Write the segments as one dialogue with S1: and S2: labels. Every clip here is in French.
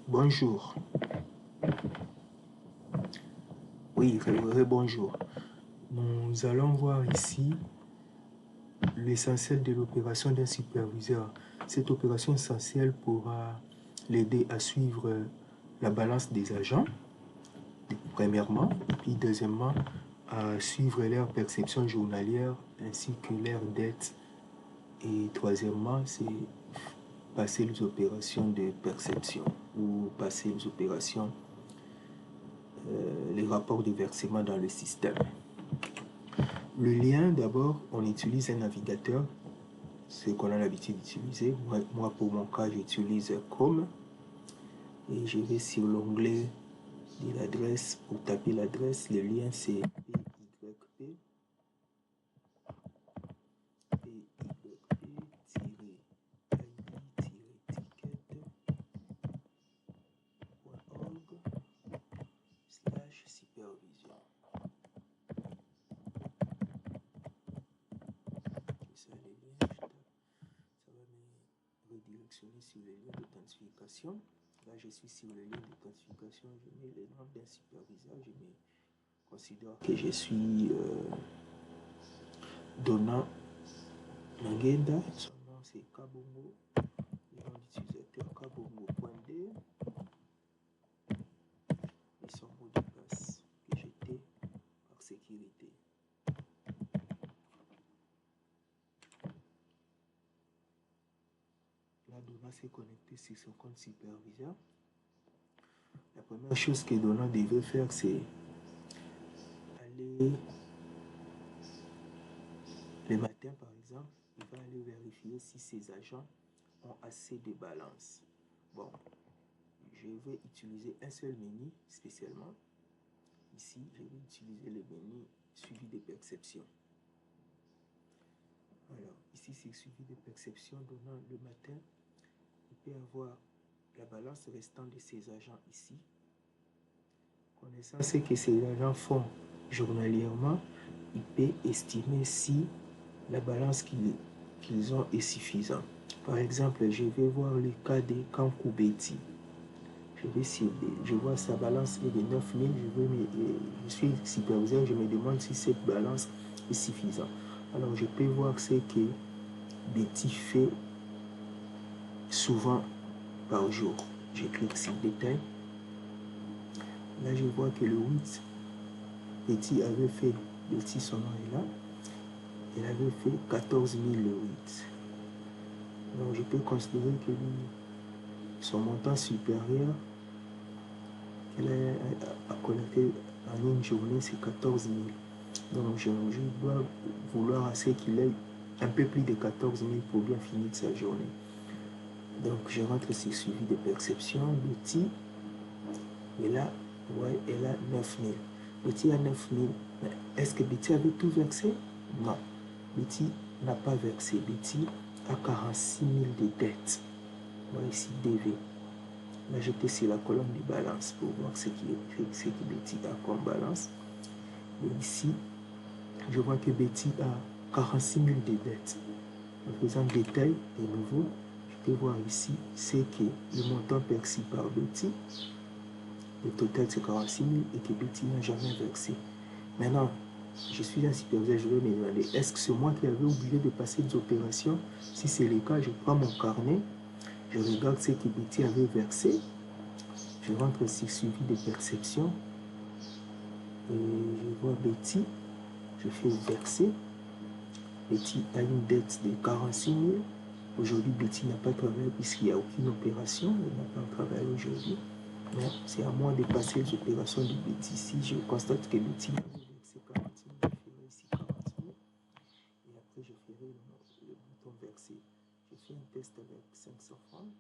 S1: Bonjour. Oui, bonjour. Nous allons voir ici l'essentiel de l'opération d'un superviseur. Cette opération essentielle pourra l'aider à suivre la balance des agents, premièrement, et puis deuxièmement, à suivre leur perception journalière ainsi que leur dette. Et troisièmement, c'est passer les opérations de perception ou passer les opérations, les rapports de versement dans le système. Le lien, d'abord, on utilise un navigateur, ce qu'on a l'habitude d'utiliser. Moi, pour mon cas, j'utilise Chrome et je vais sur l'onglet de l'adresse. Pour taper l'adresse, le lien c'est pyp, pyp-id-supervision. Ça va me redirectionner sur le lien d'authentification. Là, je suis sur le lien d'authentification. Je mets le nom d'un superviseur. Je me considère que je suis Donna Mangenda. Son nom c'est Kabongo. Le nom d'utilisateur Kabongo.d. Et son mot de passe que j'étais par sécurité. Là, Donna s'est connecté sur son compte superviseur. La première chose que Donna devait faire, c'est aller le matin, par exemple, il va aller vérifier si ses agents ont assez de balance. Bon, je vais utiliser un seul menu spécialement. Ici, je vais utiliser le menu suivi de perception. Alors, ici, c'est suivi de perception donnant le matin. Il peut avoir la balance restante de ses agents ici. Connaissant ce que ces agents font journalièrement, il peut estimer si la balance qu'ils ont est suffisante. Par exemple, je vais voir le cas de Kankou Betty. Je vois sa balance est de 9000. Je suis superviseur, je me demande si cette balance est suffisante. Alors, je peux voir ce que Betty fait souvent par jour. Je clique sur détail. Là, je vois que le 8, Betty avait fait, Betty, son nom est là, elle avait fait 14 000 le 8. Donc, je peux considérer que son montant supérieur qu'elle a collecté en une journée, c'est 14 000. Donc, je dois vouloir à ce qu'il ait un peu plus de 14 000 pour bien finir sa journée. Donc, je rentre sur suivi de perception. Betty, et là, ouais, elle a 9 000. Betty a 9 000. Est-ce que Betty avait tout versé? Non. Betty n'a pas versé. Betty a 46 000 de dettes. Voilà ici, DV. Là, j'étais sur la colonne de balance pour voir ce que Betty a comme balance. Et ici, je vois que Betty a 46 000 de dettes. En faisant détail de nouveau, je peux voir ici, c'est que le montant perçu par Betty, le total c'est 46 000 et que Betty n'a jamais versé. Maintenant, je suis un superviseur, je vais me demander, est-ce que c'est moi qui avais oublié de passer des opérations? Si c'est le cas, je prends mon carnet, je regarde ce que Betty avait versé, je rentre sur suivi de perception, et je vois Betty, je fais verser. Betty a une dette de 46 000. Aujourd'hui, Betty n'a pas travaillé puisqu'il n'y a aucune opération. Elle n'a pas travaillé aujourd'hui. Mais c'est à moi de passer les opérations de Betty. Si je constate que Betty a versé 40 000, je ferai ici 40 000. Et après, je ferai le bouton verser. Je fais un test avec 500 francs.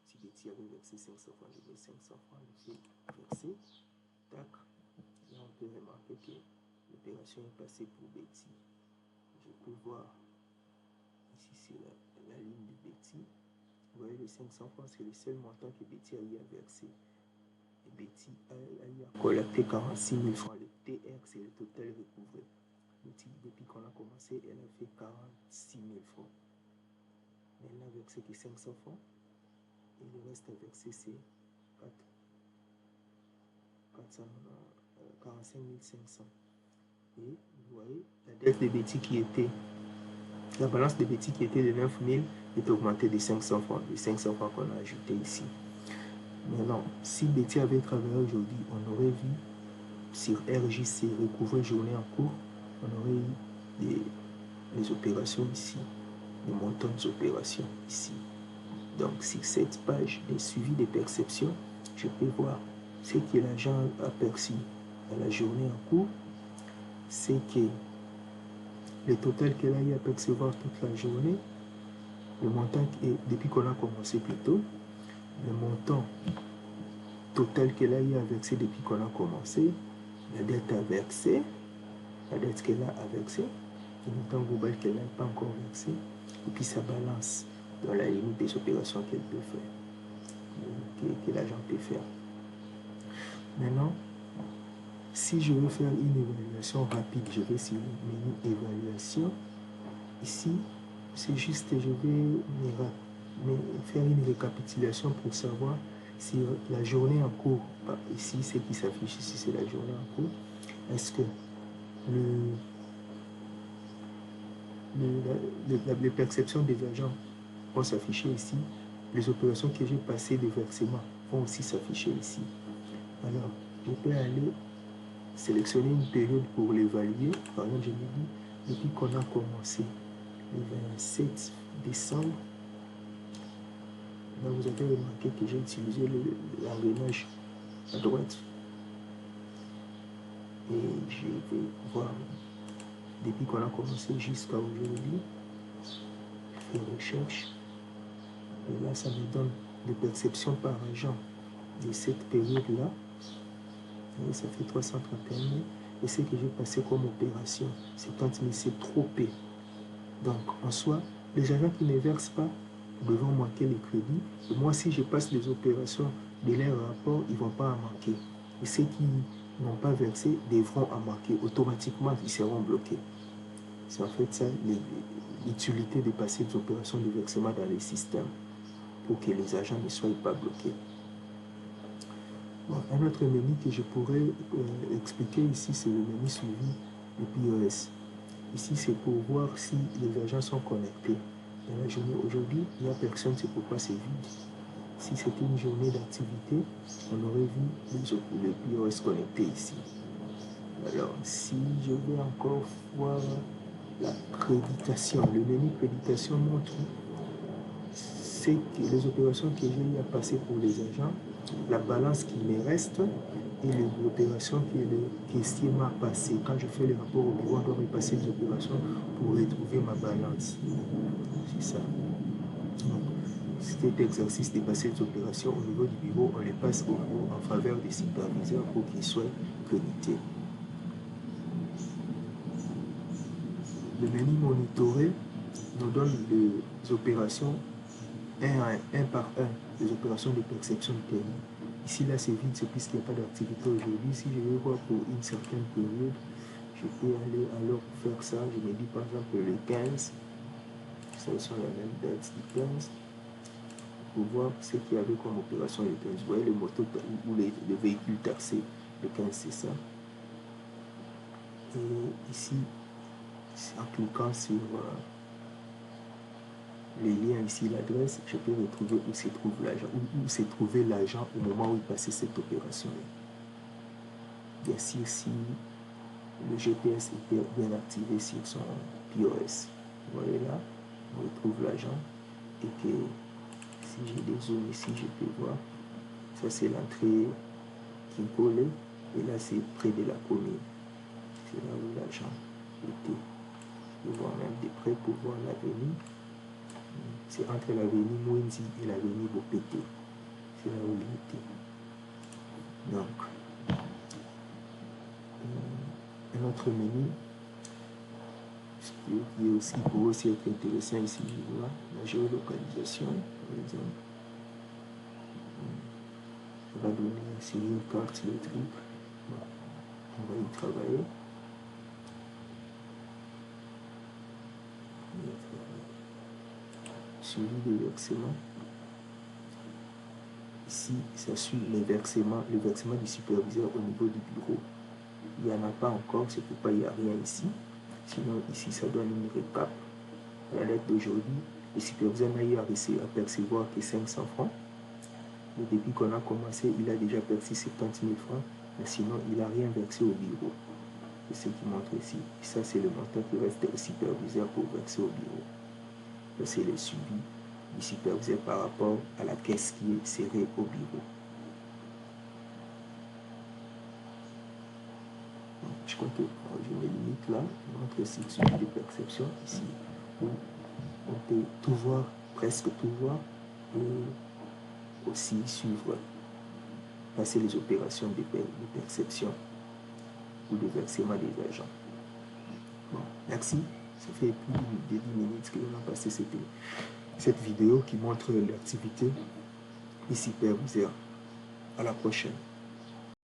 S1: Si Betty avait versé 500 francs, je mets 500 francs, je fais verser. Tac. Là, on peut remarquer que l'opération est passée pour Betty. Je peux voir ici c'est la ligne de Betty. Vous voyez, les 500 francs, c'est le seul montant que Betty a eu à verser. Et Betty a eu à collecter 46 000 francs. Le TR, c'est le total recouvré. Betty, depuis qu'on a commencé, elle a fait 46 000 francs. Mais elle n'a versé que 500 francs. Et le reste à verser, c'est 45 500. Et vous voyez, la dette des bêtises qui était, la balance des bêtises qui était de 9 000 est augmentée de 500 francs, les 500 francs qu'on a ajouté ici. Maintenant, si Betty avait travaillé aujourd'hui, on aurait vu sur RJC, recouvrer journée en cours, on aurait eu les opérations ici, les montants des opérations ici. Donc, sur cette page de suivi des perceptions, je peux voir ce que l'agent a perçu à la journée en cours, c'est que le total qu'elle a eu à percevoir toute la journée, le montant, depuis qu'on a commencé plus tôt, le montant total qu'elle a eu à verser depuis qu'on a commencé, la dette à verser, la dette qu'elle a à verser, le montant global qu'elle n'a pas encore versé, et puis sa balance dans la limite des opérations qu'elle peut faire, que l'agent peut faire. Maintenant, si je veux faire une évaluation rapide, je vais sur le menu évaluation. Ici, c'est juste, je vais faire une récapitulation pour savoir si la journée en cours, ici, ce qui s'affiche ici, c'est la journée en cours. Est-ce que les perceptions des agents vont s'afficher ici? Les opérations que j'ai passées de versement vont aussi s'afficher ici. Alors, je peux aller sélectionner une période pour l'évaluer. Par exemple, je me dis, depuis qu'on a commencé le 27 décembre, là, vous avez remarqué que j'ai utilisé l'engrenage à droite. Et je vais voir depuis qu'on a commencé jusqu'à aujourd'hui. Je fais recherche. Et là, ça me donne des perceptions par agent de cette période-là. Et ça fait 331 000. Et ce que j'ai passé comme opération, 70 000, c'est trop peu. Donc, en soi, les agents qui ne versent pas devront manquer les crédits. Et moi, si je passe les opérations de leur rapport, ils ne vont pas en manquer. Et ceux qui n'ont pas versé devront en manquer. Automatiquement, ils seront bloqués. C'est en fait ça l'utilité de passer des opérations de versement dans les systèmes pour que les agents ne soient pas bloqués. Bon, un autre menu que je pourrais expliquer ici, c'est le menu suivi du POS. Ici, c'est pour voir si les agents sont connectés. Dans la journée aujourd'hui, il n'y a personne, c'est pourquoi c'est vide. Si c'était une journée d'activité, on aurait vu le POS connecté ici. Alors, si je vais encore voir la créditation, le menu créditation montre c'est que les opérations que j'ai eu à passer pour les agents, la balance qui me reste et les opérations que caissier m'a passé. Quand je fais le rapport au bureau, on doit me passer des opérations pour retrouver ma balance. C'est ça. Donc, cet exercice de passer des opérations au niveau du bureau, on les passe en faveur des superviseurs pour qu'ils soient crédités. Le menu monitoré nous donne les opérations un par un, les opérations de perception de terrain. Ici, là, c'est vide, c'est puisqu'il n'y a pas d'activité aujourd'hui. Si je veux voir pour une certaine période, je peux aller alors faire ça. Je me dis par exemple le 15, ça sont la même date du 15, pour voir ce qu'il y avait comme opération le 15. Vous voyez les motos ou les véhicules taxés, le 15, c'est ça. Et ici, en cliquant sur les liens ici, l'adresse, je peux retrouver où se trouve l'agent, où s'est trouvé l'agent au moment où il passait cette opération-là. Bien sûr, si le GPS était bien activé sur son POS. Vous voyez là, on retrouve l'agent et que si j'ai des zones ici, je peux voir. Ça, c'est l'entrée Kinkole et là, c'est près de la commune. C'est là où l'agent était. Je peux voir même de près pour voir l'avenue. C'est entre l'avenue Mouindi et l'avenue Bopété. C'est là où il était. Donc, un autre menu qui est aussi pour aussi être intéressant ici, je vois la géolocalisation, par exemple. On va donner ici une carte électrique. Bon, on va y travailler. Suivi des versements. ici, ça suit le versement du superviseur au niveau du bureau. Il n'y en a pas encore, c'est pourquoi il n'y a rien ici. Sinon, ici, ça donne une récap. À la lettre d'aujourd'hui, le superviseur n'a eu à percevoir que 500 francs. Mais depuis qu'on a commencé, il a déjà perçu 70 000 francs. Mais sinon, il n'a rien versé au bureau. C'est ce qui montre ici. Et ça, c'est le montant qui reste au superviseur pour verser au bureau. C'est le suivi du superviseur par rapport à la caisse qui est serrée au bureau. Je compte, je me limite là, je montre aussi le suivi de perception ici, où on peut tout voir, presque tout voir, et aussi suivre, passer les opérations de perception ou de versement des agents. Bon, merci. Ça fait plus de 10 minutes que l'on a passé cette vidéo qui montre l'activité des superviseurs. À la prochaine.